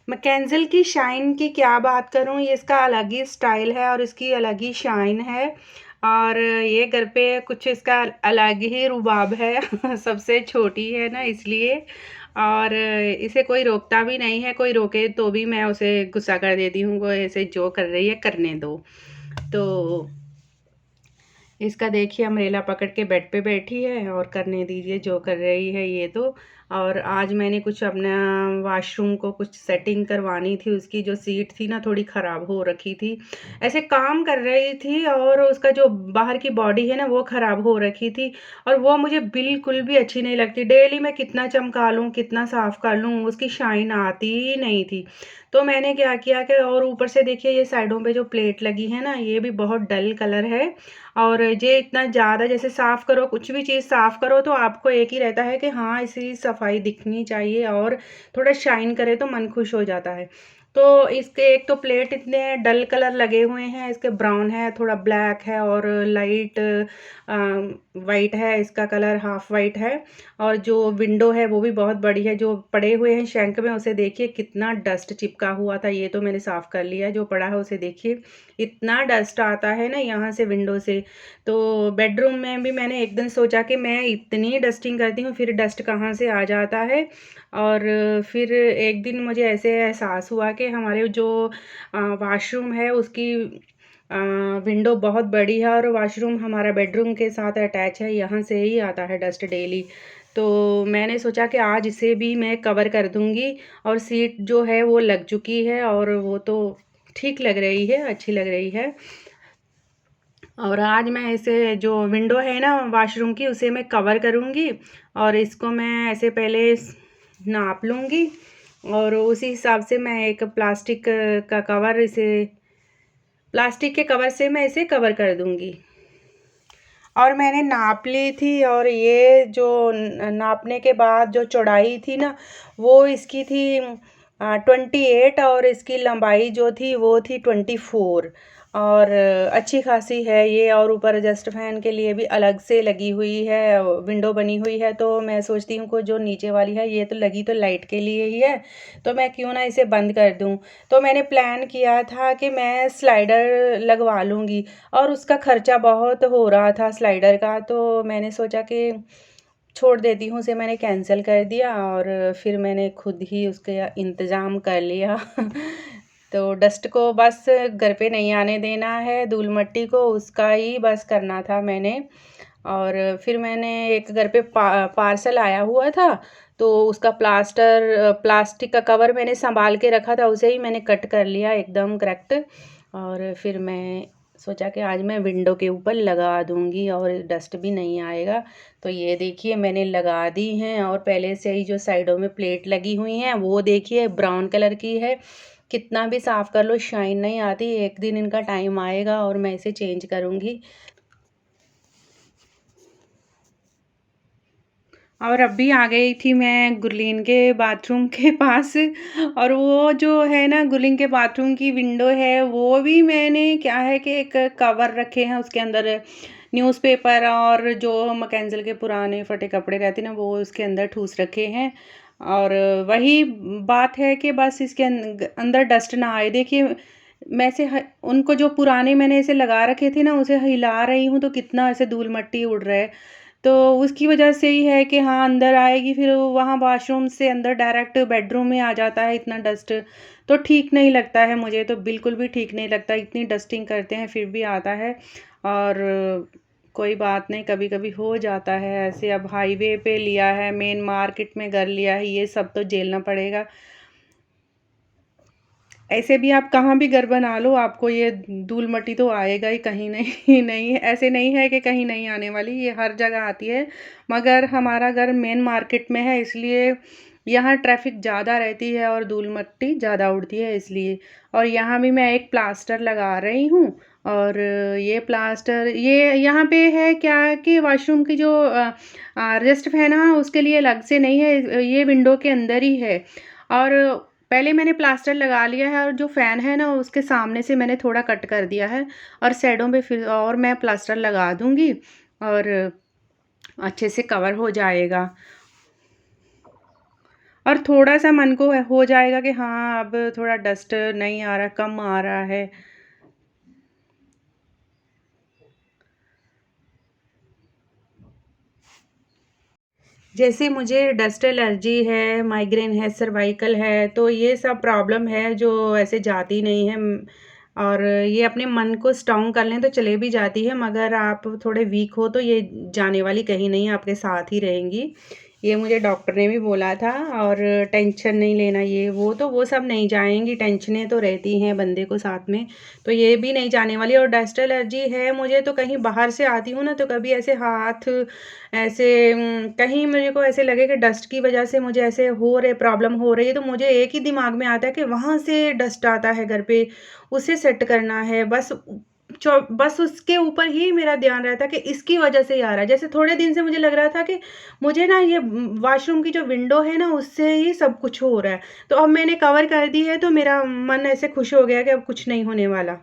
मैकेंज़ल की शाइन की क्या बात करूँ, ये इसका अलग ही स्टाइल है और इसकी अलग ही शाइन है। और ये घर पे कुछ इसका अलग ही रुबाब है सबसे छोटी है ना इसलिए। और इसे कोई रोकता भी नहीं है, कोई रोके तो भी मैं उसे गुस्सा कर देती हूँ, वो ऐसे जो कर रही है करने दो। तो इसका देखिए अम्ब्रेला पकड़ के बेड पे बैठी है और करने दीजिए जो कर रही है ये तो। और आज मैंने कुछ अपना वॉशरूम को कुछ सेटिंग करवानी थी, उसकी जो सीट थी ना थोड़ी ख़राब हो रखी थी। ऐसे काम कर रही थी और उसका जो बाहर की बॉडी है ना वो ख़राब हो रखी थी और वो मुझे बिल्कुल भी अच्छी नहीं लगती। डेली मैं कितना चमका लूँ, कितना साफ़ कर लूँ, उसकी शाइन आती ही नहीं थी। तो मैंने क्या किया कि और ऊपर से देखिए ये साइडों पे जो प्लेट लगी है ना ये भी बहुत डल कलर है। और ये इतना ज़्यादा जैसे साफ़ करो, कुछ भी चीज़ साफ़ करो तो आपको एक ही रहता है कि हाँ, इसकी सफाई दिखनी चाहिए और थोड़ा शाइन करे तो मन खुश हो जाता है। तो इसके एक तो प्लेट इतने डल कलर लगे हुए हैं, इसके ब्राउन है, थोड़ा ब्लैक है और लाइट वाइट है, इसका कलर हाफ वाइट है। और जो विंडो है वो भी बहुत बड़ी है, जो पड़े हुए हैं शैंक में उसे देखिए कितना डस्ट चिपका हुआ था, ये तो मैंने साफ़ कर लिया। जो पड़ा है उसे देखिए, इतना डस्ट आता है ना यहाँ से विंडो से। तो बेडरूम में भी मैंने एक दिन सोचा कि मैं इतनी डस्टिंग करती हूँ फिर डस्ट कहाँ से आ जाता है। और फिर एक दिन मुझे ऐसे एहसास हुआ कि हमारे जो वॉशरूम है उसकी विंडो बहुत बड़ी है और वॉशरूम हमारा बेडरूम के साथ अटैच है, यहाँ से ही आता है डस्ट डेली। तो मैंने सोचा कि आज इसे भी मैं कवर कर दूँगी। और सीट जो है वो लग चुकी है और वो तो ठीक लग रही है, अच्छी लग रही है। और आज मैं इसे जो विंडो है ना वॉशरूम की उसे मैं कवर करूँगी और इसको मैं ऐसे पहले नाप लूँगी और उसी हिसाब से मैं एक का कवर इसे प्लास्टिक के कवर से मैं इसे कवर कर दूँगी। और मैंने नाप ली थी और ये जो नापने के बाद जो चौड़ाई थी ना वो इसकी थी 28 और इसकी लंबाई जो थी वो थी 24। और अच्छी खासी है ये। और ऊपर एडजस्ट फैन के लिए भी अलग से लगी हुई है, विंडो बनी हुई है। तो मैं सोचती हूँ को जो नीचे वाली है ये तो लगी तो लाइट के लिए ही है, तो मैं क्यों ना इसे बंद कर दूँ। तो मैंने प्लान किया था कि मैं स्लाइडर लगवा लूँगी और उसका खर्चा बहुत हो रहा था स्लाइडर का। तो मैंने सोचा कि छोड़ देती हूँ, उसे मैंने कैंसिल कर दिया और फिर मैंने खुद ही उसका इंतज़ाम कर लिया तो डस्ट को बस घर पे नहीं आने देना है, धूल मिट्टी को उसका ही बस करना था मैंने। और फिर मैंने एक घर पे पार्सल आया हुआ था तो उसका प्लास्टिक का कवर मैंने संभाल के रखा था, उसे ही मैंने कट कर लिया एकदम करेक्ट। और फिर मैं सोचा कि आज मैं विंडो के ऊपर लगा दूँगी और डस्ट भी नहीं आएगा। तो ये देखिए मैंने लगा दी हैं और पहले से ही जो साइडों में प्लेट लगी हुई हैं वो देखिए ब्राउन कलर की है। कितना भी साफ़ कर लो शाइन नहीं आती, एक दिन इनका टाइम आएगा और मैं इसे चेंज करूँगी। और अभी आ गई थी मैं गुरलीन के बाथरूम के पास और वो जो है ना गुरलीन के बाथरूम की विंडो है वो भी मैंने क्या है कि एक कवर रखे हैं उसके अंदर न्यूज़पेपर और जो मैकेनिकल के पुराने फटे कपड़े रहते हैं ना वो उसके अंदर ठूस रखे हैं। और वही बात है कि बस इसके अंदर डस्ट ना आए। देखिए मैं से उनको जो पुराने मैंने ऐसे लगा रखे थे ना उसे हिला रही हूँ तो कितना ऐसे धूल मट्टी उड़ रहा है। तो उसकी वजह से ही है कि हाँ, अंदर आएगी फिर वहाँ वॉशरूम से अंदर डायरेक्ट बेडरूम में आ जाता है इतना डस्ट। तो ठीक नहीं लगता है, मुझे तो बिल्कुल भी ठीक नहीं लगता, इतनी डस्टिंग करते हैं फिर भी आता है। और कोई बात नहीं, कभी-कभी हो जाता है ऐसे। अब हाईवे पे लिया है, मेन मार्केट में घर लिया है, ये सब तो झेलना पड़ेगा। ऐसे भी आप कहाँ भी घर बना लो आपको ये धूल मट्टी तो आएगा ही, कहीं नहीं नहीं ऐसे नहीं है कि कहीं नहीं आने वाली, ये हर जगह आती है। मगर हमारा घर मेन मार्केट में है इसलिए यहाँ ट्रैफिक ज़्यादा रहती है और धूल मट्टी ज़्यादा उड़ती है इसलिए। और यहाँ भी मैं एक प्लास्टर लगा रही हूँ। और ये प्लास्टर ये यहाँ पे है क्या कि वॉशरूम की जो रेस्ट फैन है उसके लिए अलग से नहीं है, ये विंडो के अंदर ही है। और पहले मैंने प्लास्टर लगा लिया है और जो फ़ैन है ना उसके सामने से मैंने थोड़ा कट कर दिया है और साइडों पे फिर और मैं प्लास्टर लगा दूँगी और अच्छे से कवर हो जाएगा। और थोड़ा-सा मन को हो जाएगा कि हाँ, अब थोड़ा डस्ट नहीं आ रहा, कम आ रहा है। जैसे मुझे डस्ट एलर्जी है, माइग्रेन है, सर्वाइकल है, तो ये सब प्रॉब्लम है जो ऐसे जाती नहीं है। और ये अपने मन को स्ट्रॉन्ग कर लें तो चले भी जाती है, मगर आप थोड़े वीक हो तो ये जाने वाली कहीं नहीं है, आपके साथ ही रहेंगी। ये मुझे डॉक्टर ने भी बोला था। और टेंशन नहीं लेना, ये वो तो वो सब नहीं जाएँगी, टेंशनें तो रहती हैं बंदे को साथ में, तो ये भी नहीं जाने वाली। और डस्ट एलर्जी है मुझे, तो कहीं बाहर से आती हूँ ना, तो कभी ऐसे हाथ ऐसे कहीं मेरे को ऐसे लगे कि डस्ट की वजह से मुझे ऐसे हो रहे प्रॉब्लम हो रही है, तो मुझे एक ही दिमाग में आता है कि वहाँ से डस्ट आता है घर पे, उसे सेट करना है। बस उसके ऊपर ही मेरा ध्यान रहता है कि इसकी वजह से ही आ रहा है। जैसे थोड़े दिन से मुझे लग रहा था कि मुझे ना ये वॉशरूम की जो विंडो है ना, उससे ही सब कुछ हो रहा है। तो अब मैंने कवर कर दी है, तो मेरा मन ऐसे खुश हो गया कि अब कुछ नहीं होने वाला।